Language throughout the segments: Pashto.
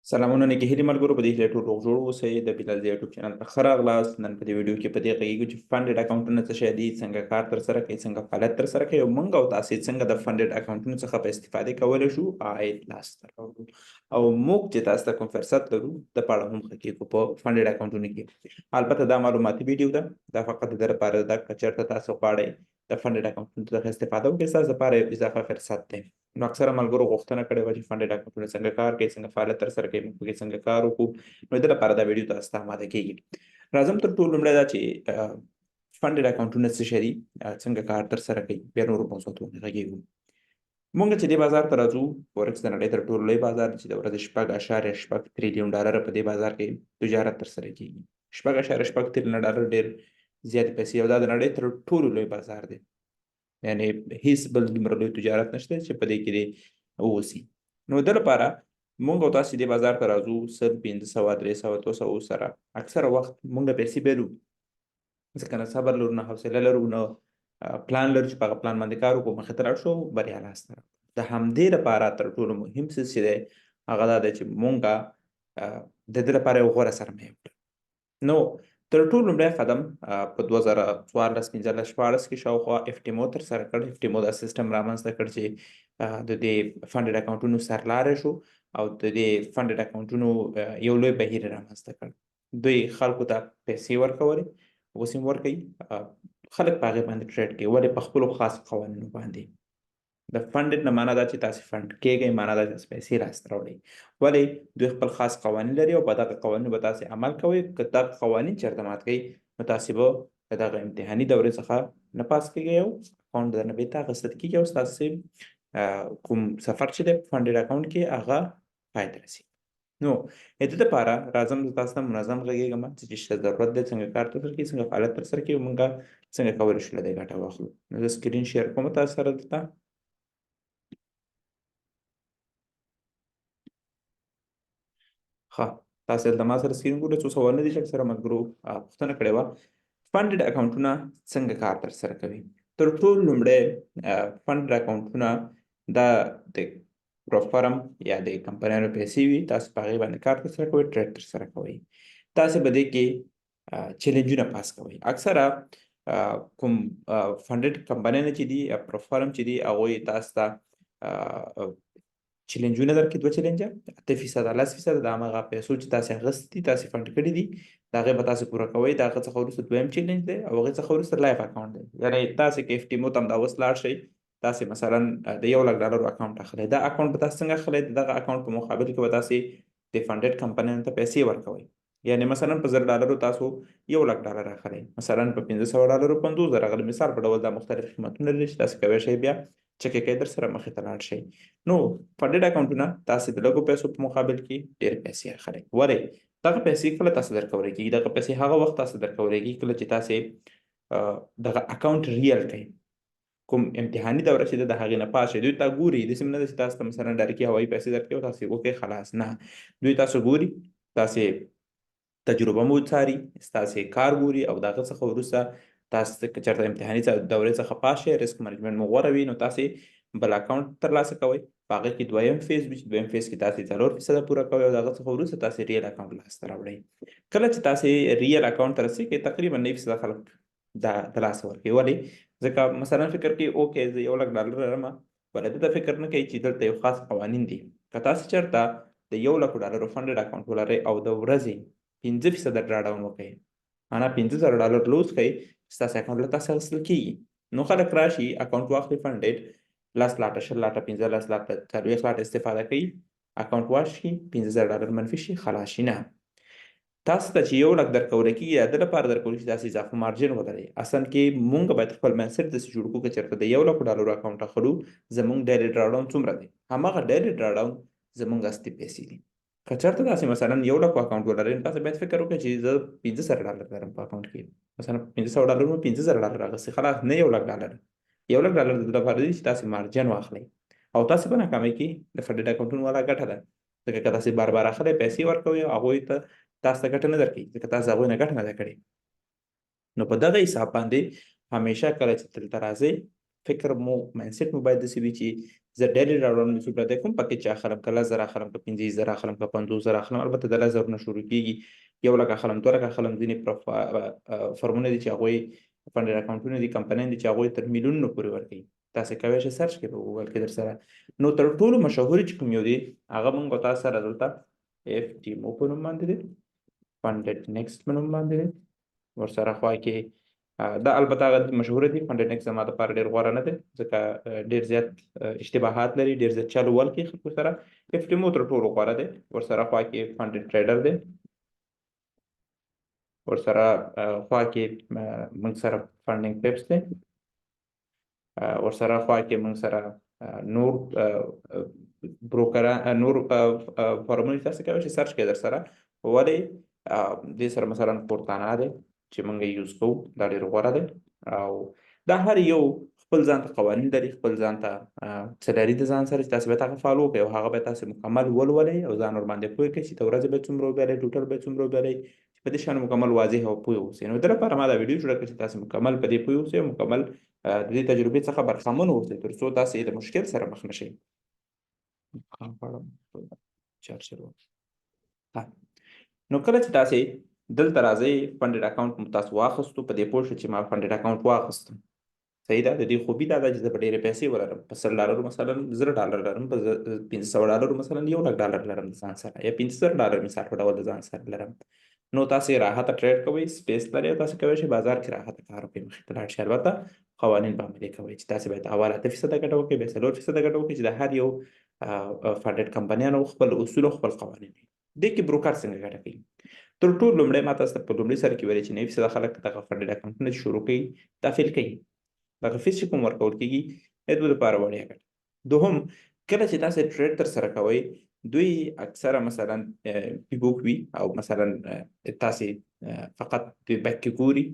سلامونه نيکي هیلې ملګرو په دې هیله ټول روغ جوړ اوسئ د بلال د یوټیوب چینل ته ښه راغلاست. نن په دې ویډیو کې په دې غږیږو چې فنډډ اکاونټونه څه شی دي، څنګه کار ترسره کوي، څنګه فعالیت ترسره کوي او موږ او تاسې څنګه د فنډډ اکاونټونو څخه په استفادې کولی شو عاید لاسته راوړو او موږ چې تاسو ته کوم فرصت لرو د په اړه هم ښه کیږو په فنډډ اکاونټونو کې. البته دا معلوماتي ویډیو ده، دا فقط د ده لپاره ده که چېرته تاسو غواړئ د فنډډ اکاونټونو څخه استفاده وکړئ، ستاسو لپاره یو اضافه فرصت دی. نو اکثره ملګرو غوښتنه کړې وه چې فنډډ اکاونټونه څنګه کار کوي، څنګه فعالیت ترسره کوي، موږ پکې څنګه کار وکړو. نو د دې لپاره دا ویډیو تاسو ته اماده کیږي. راځم تر ټولو لومړی دا چې فنډډ اکاونټونه څه شی دي، څنګه کار ترسره کوي، بیا نورو موضوعاتو باندې غږیږو. موږ چې دې بازار ته راځو، فورکس د نړۍ تر ټولو لوی بازار دی چې د ورځې 6.6 تریلیون ډالر په دې بازار کې تجارت ترسره کیږي. 6.6 تریلیون ډالر ډېر زیاتې پیسې او دا د نړۍ تر ټولو لوی بازار دی. یعنی هیڅ بل دومره لوی تجارت نشته چې په دې کې دې واوسي. نو د لپاره موږ او تاسې دې بازار ته راځو 100 500 300 200 سره اکثره وخت موږ پیسې بیرو، ځکه نه صبر لرو، نه حوصله لرو، نه پلان لرو چې په هغه پلان باندې کار وکړو، مخې ته لاړ شو، بریا لاسته راوړو. د همدې لپاره تر ټولو مهم څه چې دی هغه دا دی چې موږ د دې لپاره یو غوره سرمایه وکړو. نو تر ټولو لومړی قدم په 2014 15 16 کې شاوخوا FTMO ترسره کړ. FTMO دا سیستم رامنځته کړ چې د دې فنډډ اکاونټونو سرلاری شو او د دې فنډډ اکاونټونو یو لوی بهیر یې رامنځته کړ. دوی خلکو ته پیسې ورکولې، اوس هم ورکوي، خلک په هغې باندې ټریډ کوي. ولې؟ په خپلو خاصو قوانینو باندې. د فنډډ نه معنا دا چې تاسې فنډ کیږئ، معنا دا چې تاسې پیسې لاسته راوړئ. ولې؟ دوی خپل خاص قوانین لري او په دغه قوانینو به تاسې عمل کوئ. که دغه قوانین چېرته مات کوئ نو تاسې به د دغه امتحاني دورې څخه نه پاس کیږئ او اکاونټ درنه بېرته اخیستل کیږي او ستاسې کوم سفر چې دی په فنډډ اکاونټ کې هغه پای ته رسي. نو د دې لپاره راځم زه تاسو ته منظم غږیږم چې څه ضرورت دی، څنګه کار ترسره کوي، څنګه فعالیت ترسره کوي او موږ څنګه کولی شو له دې ګټه واخلو. نو زه سکرین شیر کوم تاسو سره دلته. ښه، تاسو دلته ما سره سکرین ګورئ. څو سوالونه دي چې اکثره ملګرو پوښتنه کړې وه. فنډډ اکاونټونه څنګه کار ترسره کوي؟ تر ټولو لومړی فنډډ اکاونټونه دا د پروفرم یا د کمپنیانو پیسې وي، تاسو په هغې باندې کار ترسره کوئ، ټریډ ترسره کوئ. تاسې به دې کې چیلنجونه پاس کوئ. اکثره کوم فنډډ کمپنیانې چې دي یا پروفرم چې دي هغوی تاسو ته چیلنجونه درکړي، 2 چیلنجه 8% 10% د همغه پیسو چې تاسې اخیستي دي، تاسې فنډ کړي دي، د هغې به تاسې پوره کوئ. د هغه څخه وروسته دویم چیلنج دی او هغې څخه وروسته لایف اکاونټ دی. یعنې تاسې که FTMO ته همدا اوس لاړ شئ، تاسې مثلا د 1 لک ډالرو اکاونټ اخلئ. دا اکاونټ به تاسې څنګه اخلئ؟ د دغه اکاونټ په مقابل کې به تاسې د فنډډ کمپنیانو ته پیسې ورکوئ. یعنې مثلا په 1000 ډالرو تاسو 1 لک ډالر اخلئ، مثلا په 500 ډالرو 50,000 اخلئ. مثال په ډول دا مختلف قیمتونه لري چې تاسې کولی شئ بیا چکې کوئ در سره مخې ته لاړ شئ. نو فنډډ اکاونټونه تاسې د لږو پیسو په مقابل کې ډېر پیسې اخلئ. ولې؟ دغه پیسې کله تاسو درکولی کېږي؟ دغه پیسې هغه وخت تاسو درکولی کېږي کله چې تاسې دغه اکاونټ ریل کوئ. کوم امتحاني دوره چې ده د هغې نه پاس شئ. دوی تا ګوري، داسې هم نه ده چې تاسو ته مثلا ډایرکټي هوایي پیسې درکوي او تاسې وکړئ خلاص. نه، دوی تاسو ګوري، تاسې تجربه مو څاري، ستاسې کار ګوري او د هغه څخه وروسته تاسو که چېرته امتحاني دورې څخه پاس شئ، ریسک منیجمنټ مو غوره وي، نو تاسې بل اکاونټ ترلاسه کوئ. په هغې کې دویم فیز وي چې دویم فیز کې تاسې 4% پوره کوئ او د هغه څخه وروسته تاسې ریل اکاونټ لاسته راوړئ. کله چې تاسې ریل اکاونټ ته رسېږئ تقریبا 9% خلک د لاسه ورکوي. ولې؟ ځکه مثلا فکر کوي اوکې زه 1 لک ډالر لرمه، ولې دلته فکر نه کوي چې دلته یو خاص قوانین دي. که تاسې چېرته د 1 لکو ډالرو فنډډ اکاونټ ولرئ او د ورځې 5% ډرا ډاون وکړئ، معنا 50,000 ډالر لوز کړئ، ستاسې اکاونټ له تاسې اخیستل کېږي. نو خلک راشي اکاونټ واخلي فنډډ 10 لاټه 20 لاټه 15 لاټه 40 لاټه استفاده کوي، اکاونټ واشي، 50,000 ډالر منفي شي، خلاص شي. نه، تاسو ته چې 1 لک درکولی کېږي د ده لپاره درکولی چې تاسې اضافه مارجن ولرئ. اصل کې موږ باید خپل مایندسیټ داسې جوړ کړو که چېرته د 1 لکو ډالرو اکاونټ اخلو زموږ ډیلي ډرا ډاون څومره دی، هماغه ډیلي ډرا ډاون زموږ اصلي پیسې دي. که چېرته تاسې مثلا 1 لکو اکاونټ ولرئ نو تاسې باید فکر وکړئ چې زه 500 ډالر لرم په اکاونټ کې، مثلا 500 ډالر مو 50,000 ډالر راغستې، خلاص نه 1 لک ډالر. 1 لک ډالر د دې لپاره دی چې تاسې مارجن واخلئ او تاسې په ناکامۍ کې د فنډډ اکاونټونو والا ګټه ده. ځکه که تاسې بار بار اخلئ پیسې ورکوئ او هغوی ته تاسو ته ګټه نه درکوي، ځکه تاسو هغوی نه ګټه نه ده کړې. نو په دغه حساب باندې همیشه کله چې دلته راځئ فکر مو مایندسیټ مو باید داسې وي چې زه ډیلی راوړم څومره دی کوم پکې چې اخلم که 10,000 اخلم که 15,000 اخلم که 50,000 اخلم البته د 10,000 نه شروع کېږي 1 لک اخلم 2 لک اخلم ځینې فرمونه دي چې هغوی فنډډ اکاونټونه دي کمپنیان دي چې هغوی تر میلیونونو پورې ورکوي تاسې کولی شئ سرچ کړئ په ګوګل کې در سره نو تر ټولو مشهوري چې کوم یو دی هغه موږ به تاسو سره دلته FTMO په نوم باندې دی فنډډ نیکسټ په نوم باندې دی ورسره خوا کې دا البته هغه مشهوره دي فنډډ نیکسټ زما دپاره ډېر غوره نه دی ځکه ډېر زیات اشتباهات لري ډېر زیات چل ول کوي خلکو سره FTMO تر ټولو غوره دی ورسره خوا کې فنډډ ټریډر دی ورسره خوا کې موږ سره فنډینګ پیپس دی ورسره خوا کې موږ سره نور بروکران نور فارمونه تاسو کولی شئ سرچ کړئ در سره ولې دې سره مثلا کورتانا دی چې موږ یې یوز کوو دا ډېر غوره دی او دا هر یو خپل ځان ته قوانین لري خپل ځان ته څه لري د ځان سره چې تاسو باید هغه فالو کړئ او هغه باید تاسو مکمل ولولئ او ځان ورباندې پوه کړئ چې د ورځې به څومره وبیلئ ټوټل به څومره وبیلئ چې په دې شیانو مکمل واضح او پوه اوسئ نو د لپاره ما دا ویډیو جوړه کړه چې تاسو مکمل په دې پوه اوسئ او مکمل د دې تجربې څخه برخمن اوسئ تر څو تاسو د مشکل سره مخ نه شئ نو کله چې تاسو دلته راځئ فنډډ اکاونټ مو تاسو واخیستو په دې پوه شئ چې ما فنډډ اکاونټ واخیستم صحیح ده د دې خوبي دا ده چې زه به ډېرې پیسې ولرم په $100 مثلا $1,000 لرم په $500 مثلا $1,00,000 لرم د ځان سره یا $15,000 مثال په ډول د ځان سره لرم نو تاسو راحته ټریډ کوئ سپیس لري او تاسو کولی شئ بازار کې راحته کار وکړئ مخکې ته لاړ شئ البته قوانین به عملي کوئ چې تاسو باید اول 8% ګټه وکړئ بیا 4% ګټه وکړئ چې د هر یو فنډډ کمپنیانو خپل اصول او خپل قوانین وي دې کې بروکر څنګه ګټه کوي تر ټولو لومړی ما تاسو ته په لومړي سر کې ویلې چې 90% خلک دغه فنډډ اکاونټونه شروع کوي دا فیل کوي دغه فیس چې کوم ورکول کېږي د دوی لپاره وړیا ګټه دوهم کله چې تاسو ټریډ تر سره کوئ دوی اکثره مثلا پیبوک وي او مثلا تاسو فقط د بیک کې ګوري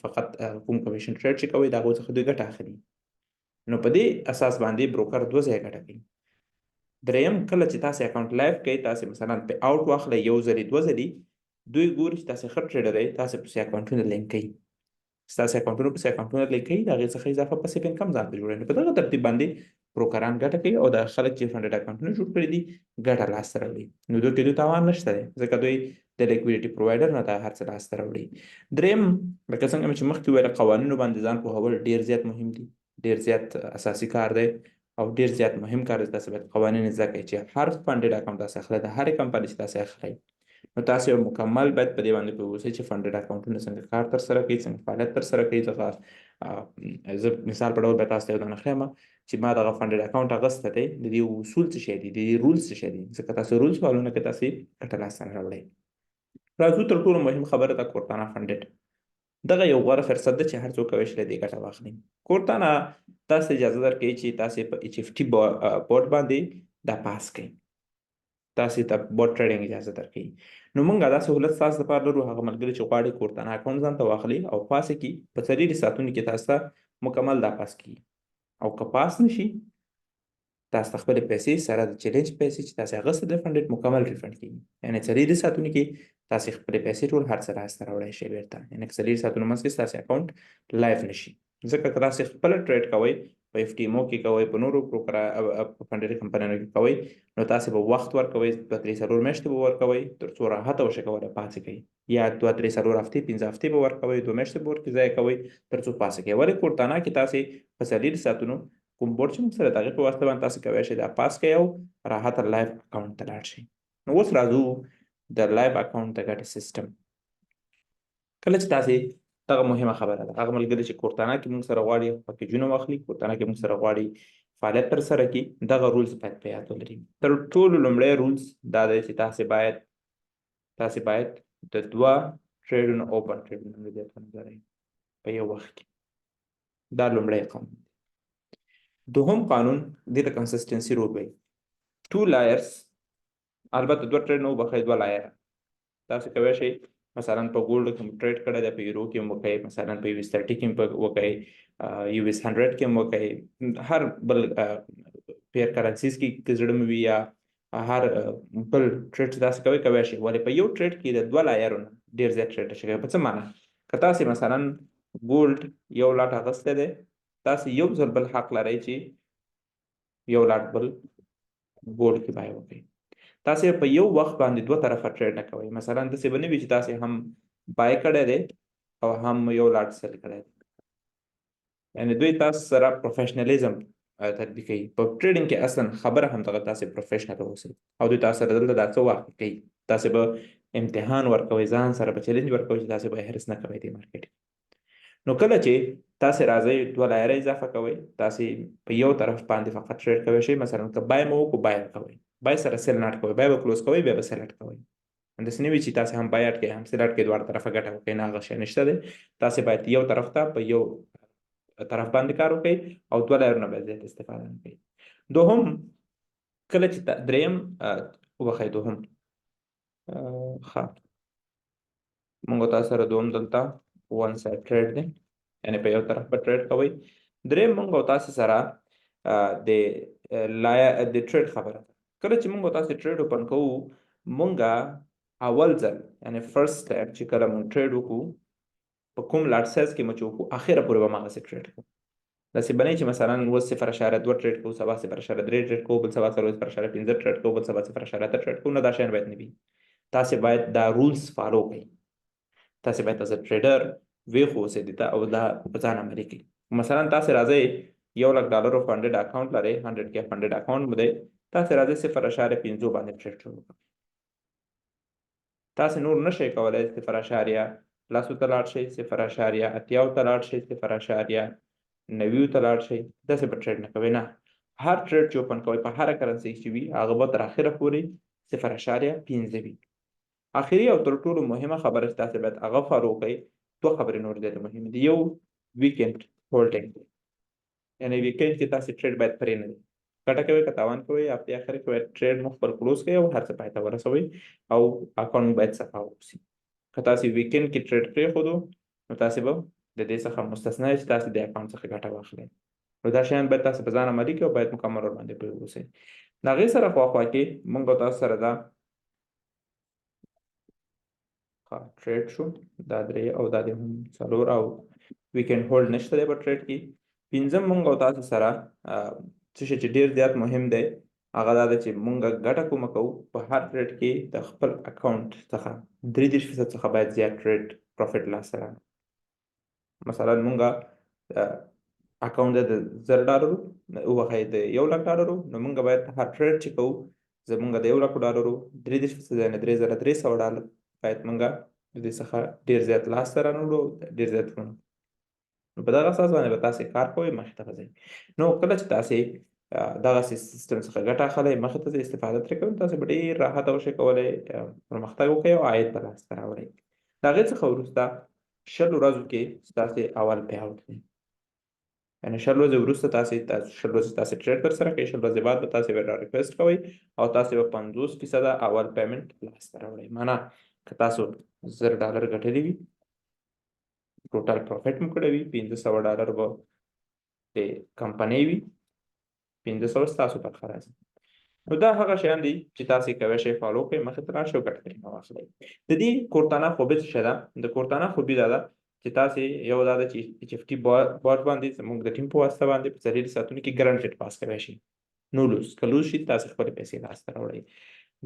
فقط کوم کمیشن ټریډ چې کوي د هغو څخه دوی ګټه اخلي نو په دې اساس باندې بروکر 2 ځایه ګټه کوي دریم کله چې تاسو اکاونټ لایف کوي تاسو مثلا په اوټ واخلئ یو ځلې 2 ځلې دوی ګوري چې تاسو ښه ټریډر یې تاسو پسې اکاونټونه لینک کوي ستاسو اکاونټونو پسې اکاونټونه لینک کوي د هغې څخه اضافه پسیف انکم ځان ته جوړوي نو په دغه ترتیب باندې بروکران ګټه کوي او د خلک چې فنډډ اکاونټونه جوړ کړي دي ګټه لاسته راوړي نو دوی کې دوی تاوان نشته دی ځکه دوی د لیکویډیټي پرووایډر نه دا هر څه لاسته راوړي دریم لکه څنګه مې چې مخکې ویل قوانینو باندې ځان پوهول ډېر زیات مهم دي ډېر زیات اساسي کار دی او ډېر زیات مهم کار دی تاسو باید قوانین زده کړئ چې هر فنډډ اکاونټ تاسو اخلئ د هرې کمپنۍ چې تاسو اخلئ نو تاسو یو مکمل باید په دې باندې پوه اوسئ چې فنډډ اکاونټونه څنګه کار ترسره کوي څنګه فعالیت ترسره کوي زه مثال په ډول به تاسو ته یو دانه ښیم چې ما دغه فنډډ اکاونټ اخیستی دی د دې اصول څه شی دي د دې رولز څه شی دي ځکه تاسو رولز فالو نه کړئ تاسې ګټه لاسته نه راوړئ راځو تر ټولو مهم خبره ده کورتانا فنډډ دغه یو غوره فرصت ده چې هر څوک کولی شي له دې ګټه واخلي کورتانا تاسو اجازه درکوي چې تاسې په HFT بورډ باندې دا پاس کوئ تاسې ته بوټ ټریډینګ اجازه درکوي نو موږ دا سهولت ستاسو لپاره لرو هغه ملګري چې غواړي کورتانا اکاونټ ځان ته واخلي او پاس یې کړي په 4 ساعتونو کې تاسو ته مکمل دا پاس کړي او که پاس نشي تاسو ته خپلې پیسې سره د چیلنج پیسې چې تاسو اخیستې د فنډډ مکمل ریفنډ کېږي یعنې 4 ساعتونو کې تاسو خپلې پیسې ټول هر څه لاسته راوړی شئ بیرته یعنې که 4 ساعتونو منځ کې ستاسو اکاونټ لایف نشي ځکه که تاسو خپله ټریډ کوئ په FTMO کې کوئ په نورو فنډډ کمپنیانو کې کوئ نو تاسو به وخت ورکوئ 2-3 میاشتې به ورکوئ تر څو راحته وشئ کولی پاسې کوئ یا 2-3 هفتې 5 هفتې به ورکوئ 2 میاشتې به ورکې ضایع کوئ تر څو پاسې کوئ ولې کورتانا کې تاسې په 4 ساعتونو کوم بورډ چې موږ سره د هغې په واسطه باندې تاسو کولی شئ دا پاس کوئ او راحته لایف اکاونټ ته لاړ شئ نو اوس راځو د لایف اکاونټ د ګټې سیسټم کله چې تاسې دغه مهمه خبره ده هغه ملګري چې کورتانا کې موږ سره غواړي پکیجونه واخلي کورتانا کې موږ سره غواړي فعالیت ترسره کړي دغه رولز باید په یاد ولري تر ټولو لومړی رولز دا دی چې تاسې باید د 2 ټریډونه اوپن ټریډونه مدیریت لرئ په یو وخت کې دا لومړی قانون دوهم قانون دې ته کنسسټنسي رول وایي 2 لايرز البته 2 ټریډ نه وبخئ 2 لایر تاسو کولی شئ مثلا په ګولډ کې مو ټریډ کړی دی په یورو کې مو وکړئ مثلا په US30 کې مو وکړئ US100 کې مو وکړئ هر بل پیر کرنسیز کې زړه مو وي یا هر بل ټریډ چې تاسو کولی شئ ولې په یو ټریډ کې د 2 لایرونو ډېر زیات ټریډ شي په څه معنی که تاسو مثلا ګولډ یو لاټ اخیستی دی تاسو یو ځل بل حق لرئ چې یو لاټ بل ګولډ کې بای وکړئ. تاسې په یو وخت باندې دوه طرفه ټریډ نه کوئ. مثلا داسې به نه وي چې تاسې هم بای کړی دی او هم یو لاټ سیل کړی دی. یعنې دوی تاسو سره پروفیشنالیزم تطبیقوي. په ټریډینګ کې اصلا خبره هم دغه تاسې پروفیشنل اوسئ او دوی تاسو سره دلته دا څه واقع کوي. تاسې به امتحان ورکوئ، ځان سره به چیلنج ورکوئ چې تاسې به هرس نه کوئ دې مارکیټ. نو کله چې تاسې راځئ دوه لایره اضافه کوئ، تاسې په یو طرف باندې فقط ټریډ کوئ شئ. مثلا که بای مو وکړو بای کوئ، بای سره سیل ناټ کوئ، بای به کلوز کوئ بیا به سیل اټ کوئ. همداسې نه وي چې تاسې هم بای اټ کوئ هم سیل اټ کوئ دواړه طرفه ګټه وکړئ، نه هغه شی نشته دی. تاسې باید یو طرف ته په یو طرف باندې کار وکړئ او دوه لایرونه باید زیات استفاده نه کوئ. دوهم کله چې دریم وبخئ دوهم ښه موږ تاسو سره دوهم دلته ون سایډ ټریډ دی، یعنې په یو طرف به ټریډ کوئ. دریم موږ تاسو سره د ټریډ خبره ده. کله چې موږ تاسو ټریډ اوپن کوو، موږ اول ځل یعنې فرست ټایم چې کله موږ ټریډ وکړو په کوم لاټ سایز کې مو چې وکړو اخره پورې به هماغسې ټریډ کوو. داسې به نه چې مثلا اوس 0.2 ټریډ کوو، سبا 0.3 ټریډ کوو، بل سبا 0.5 ټریډ کوو، بل سبا 0.8 ټریډ کوو. نه دا شیان باید نه وي. تاسې باید دا رولز فالو کړئ. تاسې باید as a trader ویښ اوسئ دې ته او دا په ځان عملي کړئ. مثلا تاسې راځئ $1,00,000 فنډډ اکاونټ لرئ، 100K فنډډ اکاونټ مو دی، تاسې راځئ 0.5 باندې ټریډ شروع کړئ. تاسې نور نشئ کولی 0.10 ته لاړ شئ، 0.80 ته لاړ شئ، 0.90 ته لاړ شئ. داسې به ټریډ نه کوئ. نه، هر ټریډ چې اوپن کوئ په هره کرنسۍ چې وي هغه به تر اخره پورې 0.5 وي. اخري او تر ټولو مهمه خبره چې تاسې باید هغه فالو کړئ، دوه خبرې نور ډېرې مهمې دي. یو ویکینډ هولډینګ، یعنې ویکینډ کې تاسې ټریډ باید پرې نه دی. ګټه کوئ که تاوان کوئ، هفتې اخر کې باید ټریډ مو خپل کلوز کړئ او هر څه پای ته ورسوئ او اکاونټ باید صفا واوسي. که تاسې ویکینډ کې ټریډ پرېښودو نو تاسې به د دې څخه مستثنا یئ چې تاسې د اکاونټ څخه ګټه واخلئ. نو دا شیان باید تاسې په ځان عملي کړئ او باید مکمل ورباندې پوه اوسئ. د هغې سره خواخوا کې موږ به تاسو سره دا ټریډ شو، دا درې او دا د هم څلور او ویکینډ هولډ نشته دی په ټریډ کې. پنځم موږ او تاسو سره څه شی چې ډېر زیات مهم دی هغه دا ده چې موږ ګټه کومه کوو په هر ټریډ کې د خپل اکاونټ څخه 33% څخه باید زیات ټریډ پروفیټ لاسته راغلی. مثلا موږ اکاونټ د $1,000 وبخئ د $1,00,000 نو موږ باید هر ټریډ چې کوو زموږ د $1,00,000 33% یعنې $3,300 باید موږ د دې څخه ډېر زیات لاسته رانهوړو، ډېر زیات کړو. نو په دغه اساس باندې به تاسې کار کوئ، مخې ته به ځئ. نو کله چې تاسې دغسې سیستم څخه ګټه اخلئ، مخې ته ځئ، استفاده ترې کوئ، تاسې به ډېر راحت وشئ کولی پرمختګ وکړئ او عاید به لاسته راوړئ. د هغې څخه وروسته 20 ورځو کې ستاسې اول پی آوټ دی. یعنې 20 ورځې وروسته 20 ورځې تاسې ټریډ ترسره کوئ، 20 ورځې بعد به تاسې ویډرا ریکویسټ کوئ او تاسې به 50% اول پیمنټ لاسته راوړئ. معنا که تاسو $1,000 ګټلي وي، ټوټل پروفیټ مو کړی وي، $500 به د کمپنۍ وي، 500 ستاسو برخه راځي. نو دا هغه شیان دي چې تاسې کولی شئ فالو کړئ، مخې ته راشئ او ګټه ترې واخلئ. د دې کورتانا خوبي څه شی ده؟ د کورتانا خوبي دا ده چې تاسې یو دا ده چې HFT باټ باندې زموږ د ټیم په واسطه باندې په څلېرو ساعتونو کې ګرانټډ پاس کولی شئ. نو لوز که لوز شي تاسې خپلې پیسې لاسته راوړئ.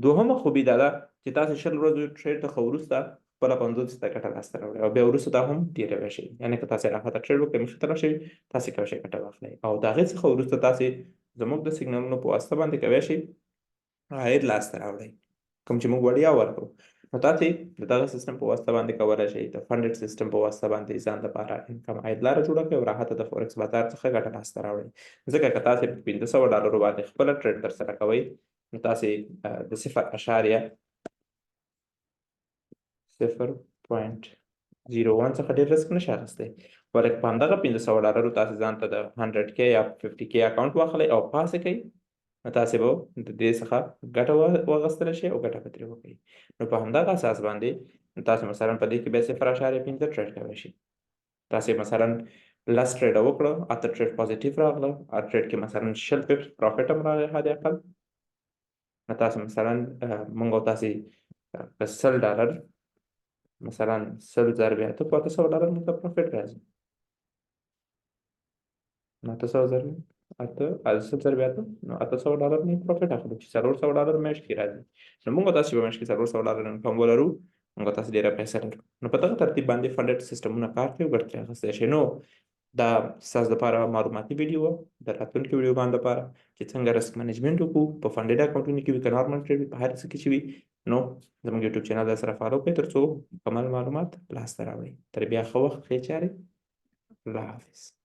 دوهمه خوبي دا ده چې تاسې 20 ورځو ټریډ څخه وروسته خپله 50% ګټه لاسته راوړئ او بیا وروسته دا هم تېرولی شئ. یعنې که تاسې راحته ټریډ وکړئ، مخې ته راشئ، تاسې کولی شئ ګټه واخلئ او د هغې څخه وروسته تاسې زموږ د سیګنالونو په واسطه باندې کولی شئ عاید لاسته راوړئ، کوم چې موږ وړیا ورکړو. نو تاسې د دغه سیستم په واسطه باندې کولی شئ د فنډډ سیستم په واسطه باندې ځان لپاره انکم عاید لاره جوړه کړئ او راحته د فورکس بازار څخه ګټه لاسته راوړئ. ځکه که تاسې په $500 باندې خپله ټریډ ترسره کوئ نو تاسې د 0.01 څخه ډېر رسک نشئ اخیستی. ولکه په همدغه $500 تاسې ځان ته د 100K یا 50K اکاونټ واخلئ او پاسې کوئ، نو تاسې به د دې څخه ګټه واخیستلی شئ او ګټه به ترې وکړئ. نو په همدغه اساس باندې تاسې مثلا په دې کې بیا 0.5 ټریډ کولی شئ. تاسې مثلا 10 ټریډه وکړه، 8 ټریډ پازیټیو راغله، هر ټریډ کې مثلا 20 پپس پروفیټ هم راغی حد اقل. نو تاسې مثلا موږ او تاسې په $100 مثلا 100 ضرب 8 په $800 موږ ته پروفیټ راځي. 800 ضرب $8 نو $800 نه پروفیټ اخلو چې $400 میاشت کې راځي. نو موږ تاسو په میاشت کې $400 انکم ولرو، موږ تاسو ډیره پیسې لرو. نو په دغه ترتیب باندې فنډډ سیستمونه کار کوي او ګټه اخیستلی شي. نو دا ستاسو لپاره معلوماتي ویډیو وه د راتلونکي ویډیو باندې لپاره چې څنګه رسک مینجمنټ وکړو په فنډډ اکاونټونو کې وي که نارمل ټریډ وي په هر څه کې چې وي. نو زموږ یوټیوب چینل سره فالو کړئ تر څو مکمل معلومات لاسته راوړئ. تر بیا ښه وخت ښې چارې. الله حافظ.